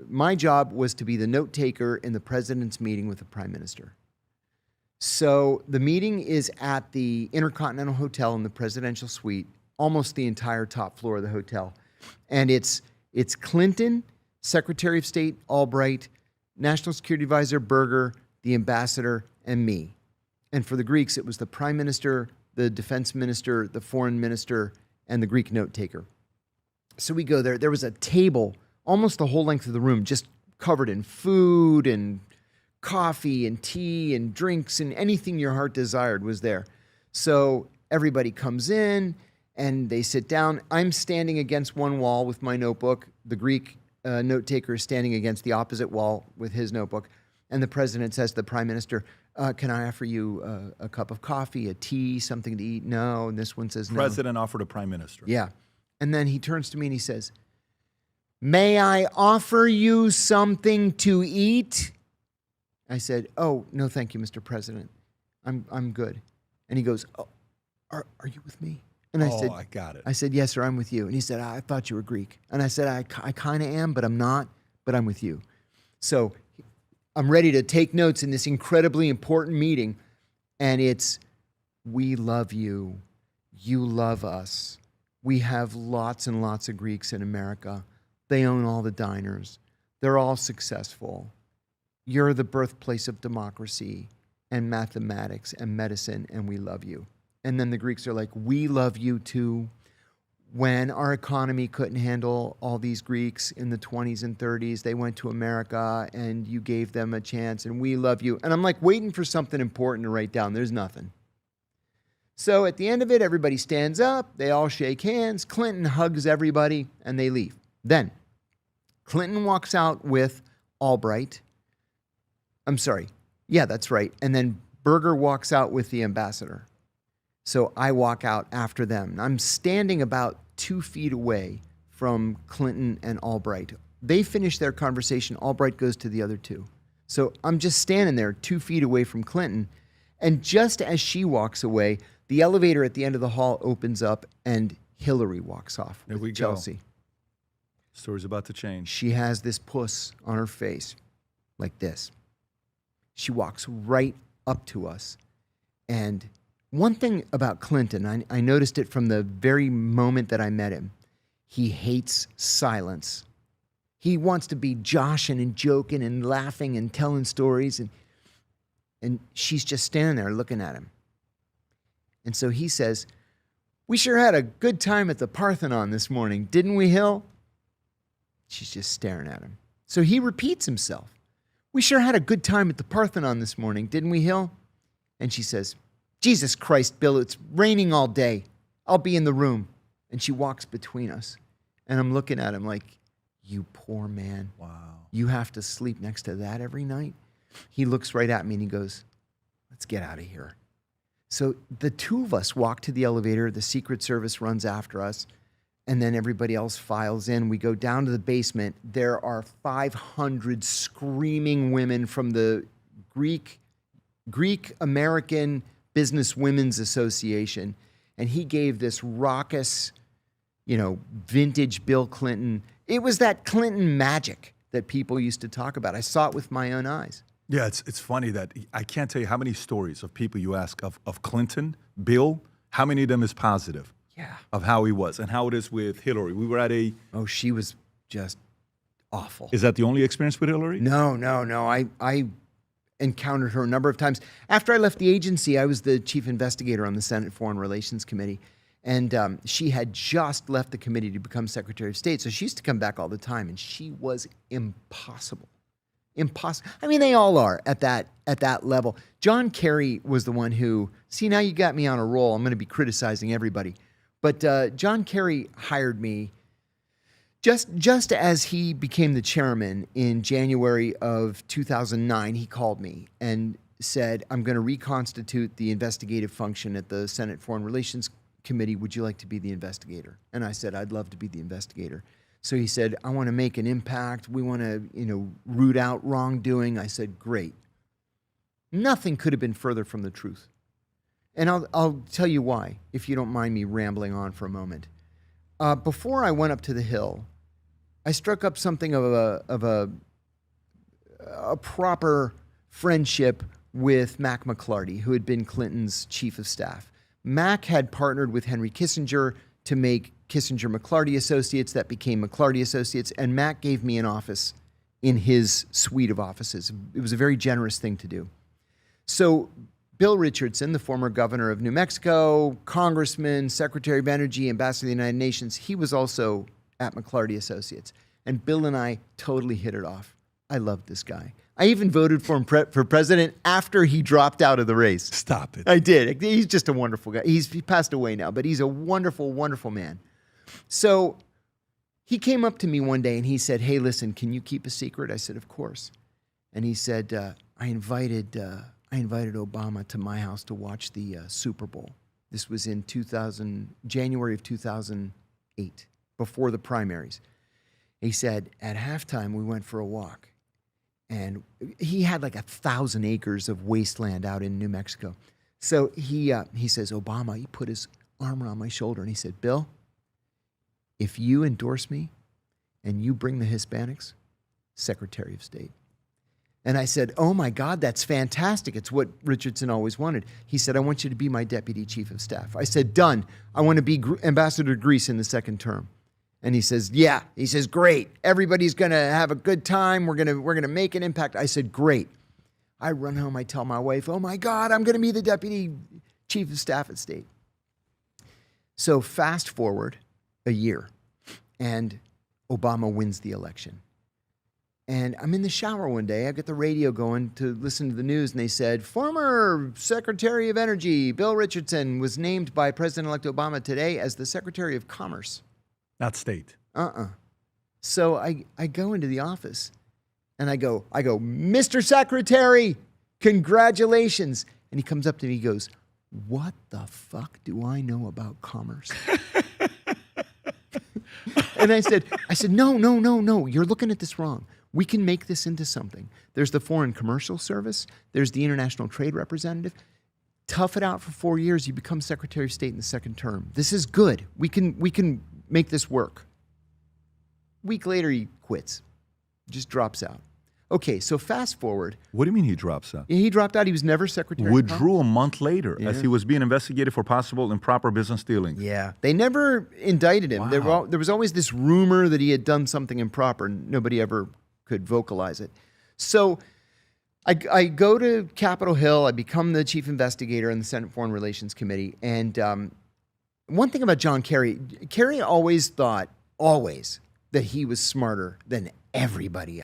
my job was to be the note taker in the president's meeting with the prime minister. So the meeting is at the Intercontinental Hotel in the presidential suite, almost the entire top floor of the hotel. And it's Clinton, Secretary of State Albright, National Security Advisor Berger, the ambassador, and me. And for the Greeks, it was the prime minister, the defense minister, the foreign minister, and the Greek note taker. So we go there. There was a table almost the whole length of the room, just covered in food and coffee and tea and drinks, and anything your heart desired was there. So everybody comes in and they sit down. I'm standing against one wall with my notebook. The Greek note taker is standing against the opposite wall with his notebook. And the president says to the prime minister, can I offer you a cup of coffee, a tea, something to eat? No. And this one says no. President offered a prime minister. Yeah. And then he turns to me and he says, may I offer you something to eat? I said, oh, no, thank you, Mr. President. I'm good. And he goes, oh, are you with me? And I said, I got it. I said, yes, sir, I'm with you. And he said, I thought you were Greek. And I said, I kind of am, but I'm not, but I'm with you. So I'm ready to take notes in this incredibly important meeting. And it's, we love you. You love us. We have lots and lots of Greeks in America. They own all the diners. They're all successful. You're the birthplace of democracy and mathematics and medicine, and we love you. And then the Greeks are like, we love you too. When our economy couldn't handle all these Greeks in the 20s and 30s, they went to America and you gave them a chance, and we love you. And I'm like waiting for something important to write down. There's nothing. So at the end of it, everybody stands up. They all shake hands. Clinton hugs everybody, and they leave. Then Clinton walks out with Albright. I'm sorry. Yeah, that's right. And then Berger walks out with the ambassador. So I walk out after them. I'm standing about 2 feet away from Clinton and Albright. They finish their conversation. Albright goes to the other two. So I'm just standing there 2 feet away from Clinton. And just as she walks away, the elevator at the end of the hall opens up and Hillary walks off There we with go. Chelsea. Story's about to change. She has this puss on her face like this. She walks right up to us. And one thing about Clinton, I noticed it from the very moment that I met him. He hates silence. He wants to be joshing and joking and laughing and telling stories. And she's just standing there looking at him. And so he says, we sure had a good time at the Parthenon this morning, didn't we, Hill? She's just staring at him. So he repeats himself. We sure had a good time at the Parthenon this morning, didn't we, Hill? And she says, Jesus Christ, Bill, it's raining all day. I'll be in the room. And she walks between us. And I'm looking at him like, you poor man. Wow. You have to sleep next to that every night? He looks right at me and he goes, let's get out of here. So the two of us walk to the elevator. The Secret Service runs after us. And then everybody else files in. We go down to the basement. There are 500 screaming women from the Greek American Business Women's Association. And he gave this raucous, vintage Bill Clinton. It was that Clinton magic that people used to talk about. I saw it with my own eyes. Yeah, it's funny that I can't tell you how many stories of people you ask of Clinton, Bill, how many of them is positive? Yeah. Of how he was and how it is with Hillary. We were at a... Oh, she was just awful. Is that the only experience with Hillary? No. I encountered her a number of times. After I left the agency, I was the chief investigator on the Senate Foreign Relations Committee. And she had just left the committee to become Secretary of State. So she used to come back all the time. And she was impossible. Impossible. I mean, they all are at that level. John Kerry was the one who, see, now you got me on a roll. I'm going to be criticizing everybody. But John Kerry hired me just as he became the chairman in January of 2009. He called me and said, I'm going to reconstitute the investigative function at the Senate Foreign Relations Committee. Would you like to be the investigator? And I said, I'd love to be the investigator. So he said, I want to make an impact. We want to, root out wrongdoing. I said, great. Nothing could have been further from the truth. And I'll tell you why, if you don't mind me rambling on for a moment. Before I went up to the Hill, I struck up something of a proper friendship with Mac McLarty, who had been Clinton's chief of staff. Mac had partnered with Henry Kissinger to make Kissinger-McLarty Associates. That became McLarty Associates, and Mac gave me an office in his suite of offices. It was a very generous thing to do. So Bill Richardson, the former governor of New Mexico, congressman, secretary of energy, ambassador to the United Nations, he was also at McLarty Associates. And Bill and I totally hit it off. I loved this guy. I even voted for him for president after he dropped out of the race. Stop it. I did. He's just a wonderful guy. He passed away now, but he's a wonderful, wonderful man. So he came up to me one day and he said, "Hey, listen, can you keep a secret?" I said, "Of course." And he said, I invited Obama to my house to watch the Super Bowl. This was in January of 2008, before the primaries. He said, at halftime, we went for a walk. And he had like 1,000 acres of wasteland out in New Mexico. So he says, Obama, he put his arm around my shoulder and he said, "Bill, if you endorse me and you bring the Hispanics, Secretary of State." And I said, "Oh my God, that's fantastic. It's what Richardson always wanted." He said, "I want you to be my deputy chief of staff." I said, "Done. I want to be ambassador to Greece in the second term." And he says, "Yeah." He says, "Great. Everybody's going to have a good time. We're going to make an impact." I said, "Great." I run home. I tell my wife, "Oh my God, I'm going to be the deputy chief of staff at state." So fast forward a year and Obama wins the election. And I'm in the shower one day. I get the radio going to listen to the news, and they said, former Secretary of Energy Bill Richardson was named by President-elect Obama today as the Secretary of Commerce. Not state. So I go into the office, and I go, "Mr. Secretary, congratulations." And he comes up to me, he goes, "What the fuck do I know about commerce?" And I said, no, you're looking at this wrong. We can make this into something. There's the Foreign Commercial Service. There's the International Trade Representative. Tough it out for 4 years. You become Secretary of State in the second term. This is good. We can make this work. Week later, he quits. Just drops out. Okay, so fast forward. What do you mean he drops out? He dropped out. He was never Secretary. Withdrew a month later as he was being investigated for possible improper business dealings. Yeah. They never indicted him. Wow. There was always this rumor that he had done something improper. Nobody ever could vocalize it. So I go to Capitol Hill. I become the chief investigator in the Senate Foreign Relations Committee. And one thing about John Kerry always thought, that he was smarter than everybody else.